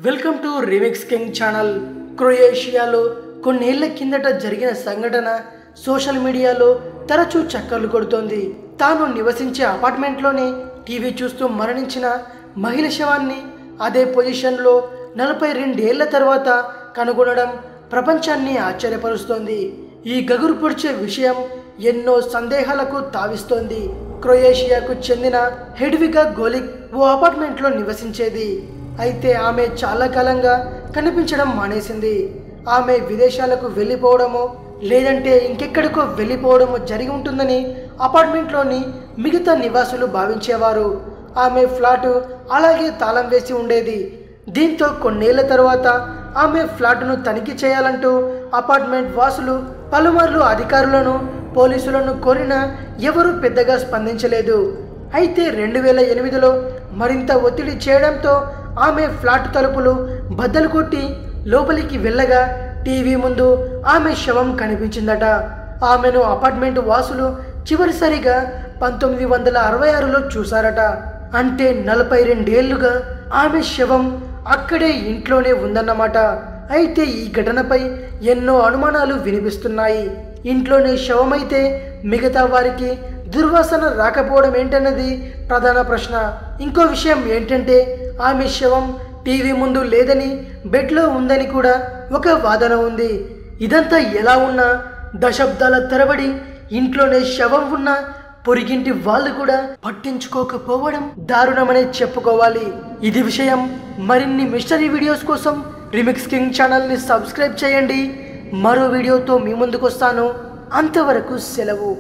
Welcome to remix king channel. క్రొయేషియాలో కొన్నేళ్ల కిందట జరిగిన సంఘటన సోషల్ మీడియాలో తరచూ చక్కర్లు కొడుతోంది. తాను నివసించే అపార్ట్మెంట్లోనే టీవీ చూస్తూ మరణించిన మహిళ శవాన్ని అదే పొజిషన్లో 42 ఏళ్ల తర్వాత కనుగొనడం ప్రపంచాన్ని ఆశ్చర్యపరుస్తోంది. ఈ గగురు పొడిచే విషయం ఎన్నో సందేహాలకు తావిస్తోంది. క్రొయేషియాకు చెందిన హెడ్విగా గోలిక్ ఓ అపార్ట్మెంట్లో నివసించేది. అయితే ఆమె చాలా కాలంగా కనిపించడం మానేసింది. ఆమె విదేశాలకు వెళ్ళిపోవడమో లేదంటే ఇంకెక్కడికో వెళ్ళిపోవడమో జరిగి ఉంటుందని అపార్ట్మెంట్లోని మిగతా నివాసులు భావించేవారు. ఆమె ఫ్లాటు అలాగే తాళం వేసి ఉండేది. దీంతో కొన్నేళ్ల తర్వాత ఆమె ఫ్లాటును తనిఖీ చేయాలంటూ అపార్ట్మెంట్ వాసులు పలుమార్లు అధికారులను పోలీసులను కోరినా ఎవరూ పెద్దగా స్పందించలేదు. అయితే 2008లో మరింత ఒత్తిడి చేయడంతో ఆమె ఫ్లాట్ తలుపులు బద్దలు కొట్టి లోపలికి వెళ్ళగా టీవీ ముందు ఆమె శవం కనిపించిందట. ఆమెను అపార్ట్మెంట్ వాసులు చివరిసారిగా 1966లో చూశారట. అంటే 42 ఏళ్లుగా ఆమె శవం అక్కడే ఇంట్లోనే ఉందన్నమాట. అయితే ఈ ఘటనపై ఎన్నో అనుమానాలు వినిపిస్తున్నాయి. ఇంట్లోనే శవమైతే మిగతా వారికి దుర్వాసన రాకపోవడం ఏంటన్నది ప్రధాన ప్రశ్న. ఇంకో విషయం ఏంటంటే ఆమె శవం టీవీ ముందు లేదని బెడ్లో ఉందని కూడా ఒక వాదన ఉంది. ఇదంతా ఎలా ఉన్నా దశాబ్దాల తరబడి ఇంట్లోనే శవం ఉన్న పొరిగింటి వాళ్ళు కూడా పట్టించుకోకపోవడం దారుణమనే చెప్పుకోవాలి. ఇది విషయం. మరిన్ని మిస్టరీ వీడియోస్ కోసం రీమిక్స్ కింగ్ ఛానల్ని సబ్స్క్రైబ్ చేయండి. మరో వీడియోతో మీ ముందుకు వస్తాను. అంతవరకు సెలవు.